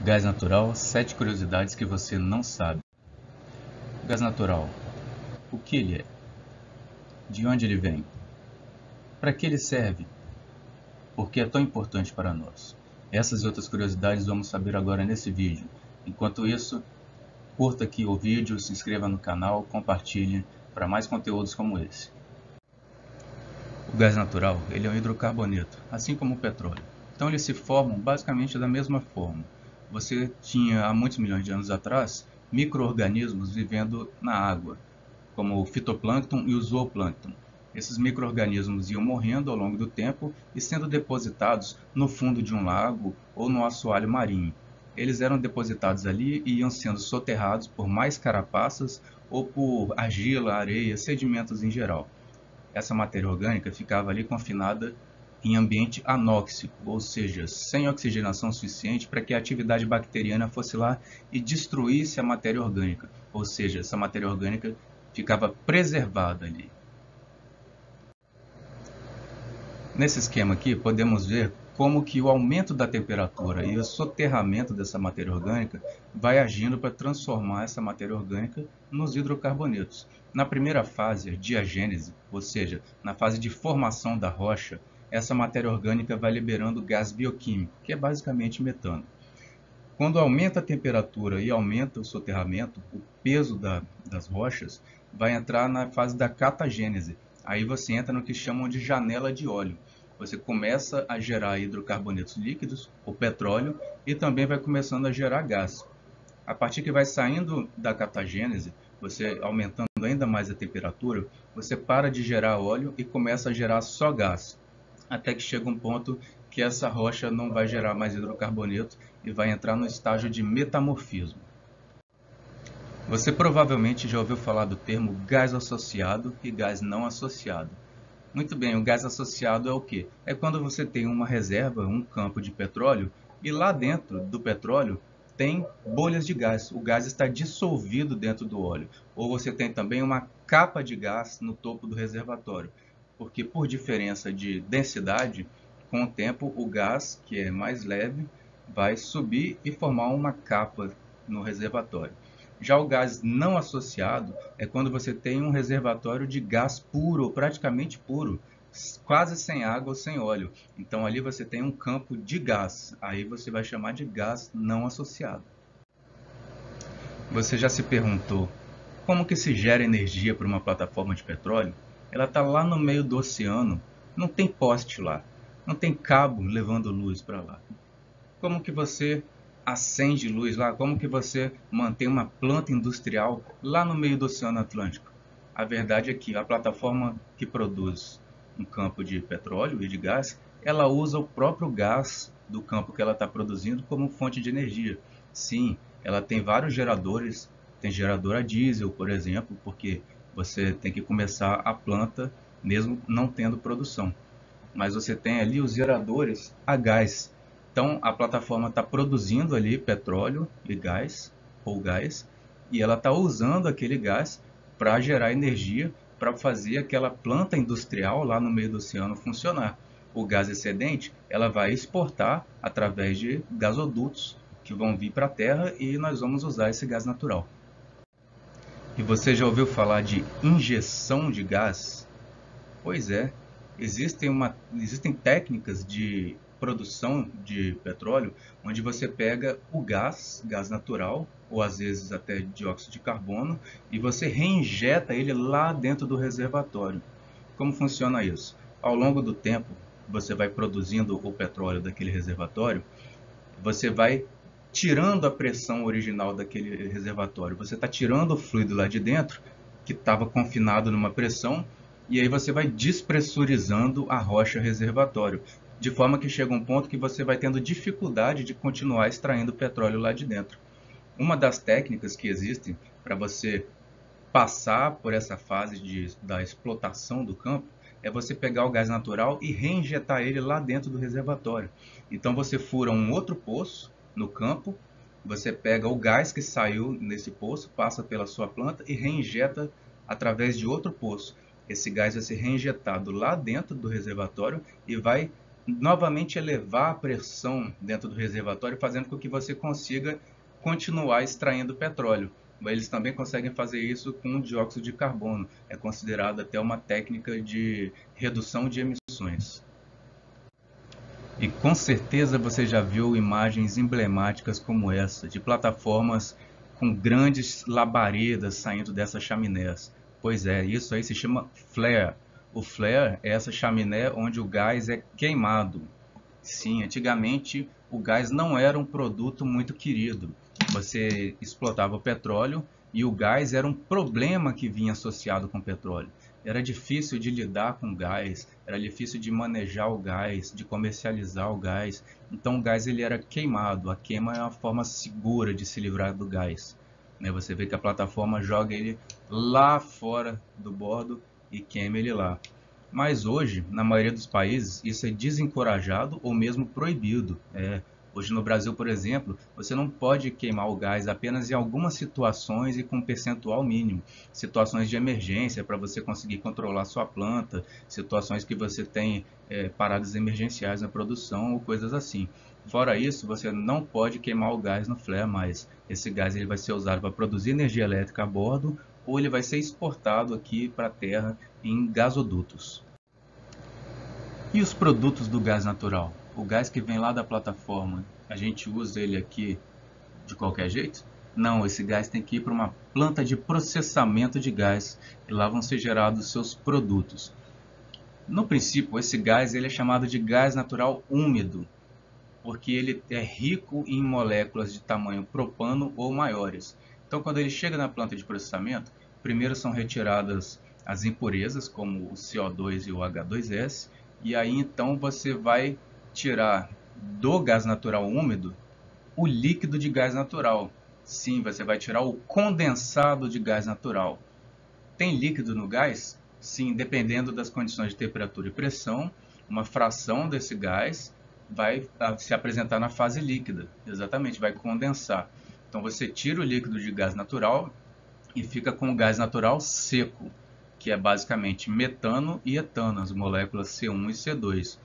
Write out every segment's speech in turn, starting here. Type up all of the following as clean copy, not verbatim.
Gás natural, 7 curiosidades que você não sabe. O gás natural, o que ele é? De onde ele vem? Para que ele serve? Por que é tão importante para nós? Essas e outras curiosidades vamos saber agora nesse vídeo. Enquanto isso, curta aqui o vídeo, se inscreva no canal, compartilhe para mais conteúdos como esse. O gás natural, ele é um hidrocarboneto, assim como o petróleo. Então eles se formam basicamente da mesma forma. Você tinha, há muitos milhões de anos atrás, micro-organismos vivendo na água, como o fitoplâncton e o zooplâncton. Esses micro-organismos iam morrendo ao longo do tempo e sendo depositados no fundo de um lago ou no assoalho marinho. Eles eram depositados ali e iam sendo soterrados por mais carapaças ou por argila, areia, sedimentos em geral. Essa matéria orgânica ficava ali confinada em ambiente anóxico, ou seja, sem oxigenação suficiente para que a atividade bacteriana fosse lá e destruísse a matéria orgânica, ou seja, essa matéria orgânica ficava preservada ali. Nesse esquema aqui, podemos ver como que o aumento da temperatura e o soterramento dessa matéria orgânica vai agindo para transformar essa matéria orgânica nos hidrocarbonetos. Na primeira fase, a diagênese, ou seja, na fase de formação da rocha, essa matéria orgânica vai liberando gás bioquímico, que é basicamente metano. Quando aumenta a temperatura e aumenta o soterramento, o peso das rochas vai entrar na fase da catagênese. Aí você entra no que chamam de janela de óleo. Você começa a gerar hidrocarbonetos líquidos, o petróleo, e também vai começando a gerar gás. A partir que vai saindo da catagênese, você aumentando ainda mais a temperatura, você para de gerar óleo e começa a gerar só gás. Até que chega um ponto que essa rocha não vai gerar mais hidrocarboneto e vai entrar no estágio de metamorfismo. Você provavelmente já ouviu falar do termo gás associado e gás não associado. Muito bem, o gás associado é o quê? É quando você tem uma reserva, um campo de petróleo, e lá dentro do petróleo tem bolhas de gás. O gás está dissolvido dentro do óleo. Ou você tem também uma capa de gás no topo do reservatório. Porque por diferença de densidade, com o tempo o gás, que é mais leve, vai subir e formar uma capa no reservatório. Já o gás não associado é quando você tem um reservatório de gás puro, praticamente puro, quase sem água ou sem óleo. Então ali você tem um campo de gás, aí você vai chamar de gás não associado. Você já se perguntou como que se gera energia para uma plataforma de petróleo? Ela está lá no meio do oceano, não tem poste lá, não tem cabo levando luz para lá. Como que você acende luz lá? Como que você mantém uma planta industrial lá no meio do Oceano Atlântico? A verdade é que a plataforma que produz um campo de petróleo e de gás, ela usa o próprio gás do campo que ela está produzindo como fonte de energia. Sim, ela tem vários geradores, tem gerador a diesel, por exemplo, porque você tem que começar a planta mesmo não tendo produção. Mas você tem ali os geradores a gás. Então a plataforma está produzindo ali petróleo e gás, ou gás, e ela está usando aquele gás para gerar energia para fazer aquela planta industrial lá no meio do oceano funcionar. O gás excedente ela vai exportar através de gasodutos que vão vir para a Terra e nós vamos usar esse gás natural. E você já ouviu falar de injeção de gás? Pois é, existem técnicas de produção de petróleo onde você pega o gás natural, ou às vezes até dióxido de carbono, e você reinjeta ele lá dentro do reservatório. Como funciona isso? Ao longo do tempo, você vai produzindo o petróleo daquele reservatório, você vai tirando a pressão original daquele reservatório, você está tirando o fluido lá de dentro, que estava confinado numa pressão, e aí você vai despressurizando a rocha reservatório, de forma que chega um ponto que você vai tendo dificuldade de continuar extraindo petróleo lá de dentro. Uma das técnicas que existem para você passar por essa fase da explotação do campo é você pegar o gás natural e reinjetar ele lá dentro do reservatório. Então você fura um outro poço no campo, você pega o gás que saiu nesse poço, passa pela sua planta e reinjeta através de outro poço. Esse gás vai ser reinjetado lá dentro do reservatório e vai novamente elevar a pressão dentro do reservatório, fazendo com que você consiga continuar extraindo petróleo. Eles também conseguem fazer isso com dióxido de carbono. É considerado até uma técnica de redução de emissões. E com certeza você já viu imagens emblemáticas como essa, de plataformas com grandes labaredas saindo dessas chaminés. Pois é, isso aí se chama flare. O flare é essa chaminé onde o gás é queimado. Sim, antigamente o gás não era um produto muito querido. Você explotava o petróleo e o gás era um problema que vinha associado com o petróleo. Era difícil de lidar com o gás, era difícil de manejar o gás, de comercializar o gás. Então o gás ele era queimado. A queima é uma forma segura de se livrar do gás. Você vê que a plataforma joga ele lá fora do bordo e queima ele lá. Mas hoje, na maioria dos países, isso é desencorajado ou mesmo proibido. Hoje no Brasil, por exemplo, você não pode queimar o gás apenas em algumas situações e com um percentual mínimo. Situações de emergência para você conseguir controlar sua planta, situações que você tem paradas emergenciais na produção ou coisas assim. Fora isso, você não pode queimar o gás no flare mais. Esse gás ele vai ser usado para produzir energia elétrica a bordo ou ele vai ser exportado aqui para a terra em gasodutos. E os produtos do gás natural? O gás que vem lá da plataforma, a gente usa ele aqui de qualquer jeito? Não, esse gás tem que ir para uma planta de processamento de gás e lá vão ser gerados seus produtos. No princípio, esse gás ele é chamado de gás natural úmido, porque ele é rico em moléculas de tamanho propano ou maiores. Então, quando ele chega na planta de processamento, primeiro são retiradas as impurezas, como o CO2 e o H2S, e aí então você vai tirar do gás natural úmido o líquido de gás natural. Sim, você vai tirar o condensado de gás natural. Tem líquido no gás? Sim, dependendo das condições de temperatura e pressão, uma fração desse gás vai se apresentar na fase líquida. Exatamente, vai condensar. Então você tira o líquido de gás natural e fica com o gás natural seco, que é basicamente metano e etano, as moléculas C1 e C2.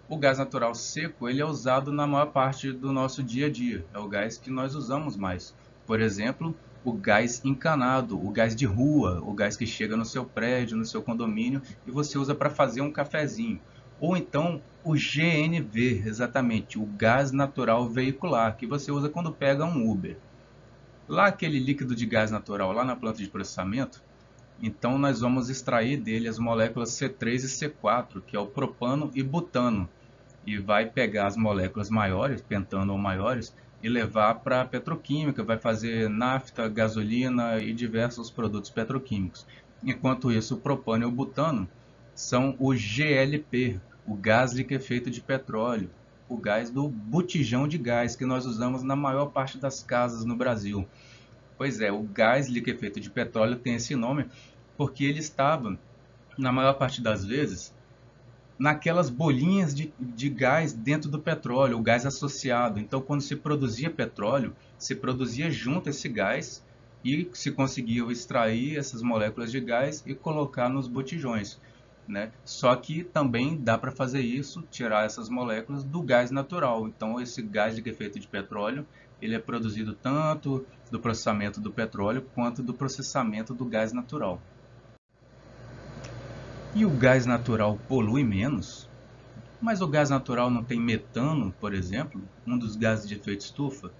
O gás natural seco ele é usado na maior parte do nosso dia a dia, é o gás que nós usamos mais. Por exemplo, o gás encanado, o gás de rua, o gás que chega no seu prédio, no seu condomínio e você usa para fazer um cafezinho. Ou então o GNV, exatamente, o gás natural veicular, que você usa quando pega um Uber. Lá aquele líquido de gás natural, lá na planta de processamento, então nós vamos extrair dele as moléculas C3 e C4, que é o propano e butano, e vai pegar as moléculas maiores, pentano ou maiores, e levar para a petroquímica, vai fazer nafta, gasolina e diversos produtos petroquímicos. Enquanto isso, o propano e o butano são o GLP, o gás liquefeito de petróleo, o gás do botijão de gás que nós usamos na maior parte das casas no Brasil. Pois é, o gás liquefeito de petróleo tem esse nome porque ele estava, na maior parte das vezes, naquelas bolinhas de gás dentro do petróleo, o gás associado. Então, quando se produzia petróleo, se produzia junto esse gás e se conseguia extrair essas moléculas de gás e colocar nos botijões. Só que também dá para fazer isso, tirar essas moléculas do gás natural. Então, esse gás de efeito de petróleo, ele é produzido tanto do processamento do petróleo quanto do processamento do gás natural. E o gás natural polui menos? Mas o gás natural não tem metano, por exemplo, um dos gases de efeito estufa?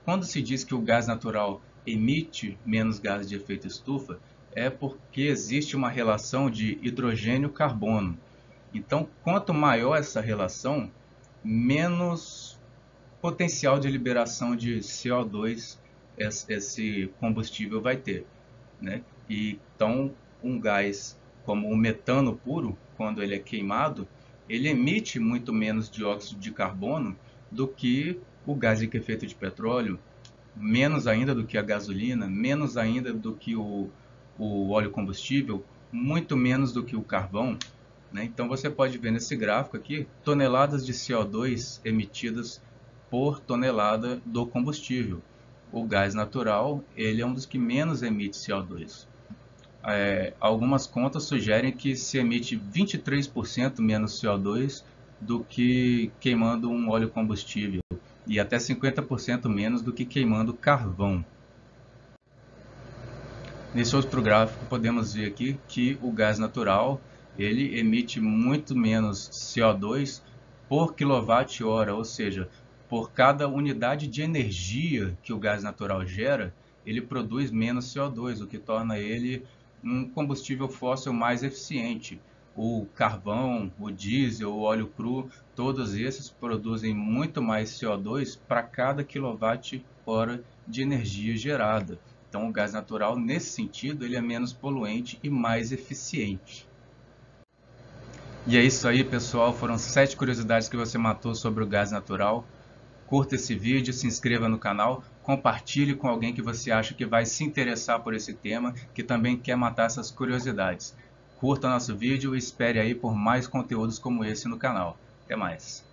Quando se diz que o gás natural emite menos gases de efeito estufa, é porque existe uma relação de hidrogênio-carbono. Então, quanto maior essa relação, menos potencial de liberação de CO2 esse combustível vai ter. E, então, um gás como o metano puro, quando ele é queimado, ele emite muito menos dióxido de carbono do que o gás de efeito de petróleo, menos ainda do que a gasolina, menos ainda do que o óleo combustível, muito menos do que o carvão. Então você pode ver nesse gráfico aqui toneladas de CO2 emitidas por tonelada do combustível. O gás natural ele é um dos que menos emite CO2. Algumas contas sugerem que se emite 23% menos CO2 do que queimando um óleo combustível e até 50% menos do que queimando carvão. Nesse outro gráfico podemos ver aqui que o gás natural ele emite muito menos CO2 por quilowatt-hora, ou seja, por cada unidade de energia que o gás natural gera, ele produz menos CO2, o que torna ele um combustível fóssil mais eficiente. O carvão, o diesel, o óleo cru, todos esses produzem muito mais CO2 para cada quilowatt-hora de energia gerada. Então, o gás natural, nesse sentido, ele é menos poluente e mais eficiente. E é isso aí, pessoal. Foram 7 curiosidades que você matou sobre o gás natural. Curta esse vídeo, se inscreva no canal, compartilhe com alguém que você acha que vai se interessar por esse tema, que também quer matar essas curiosidades. Curta nosso vídeo e espere aí por mais conteúdos como esse no canal. Até mais!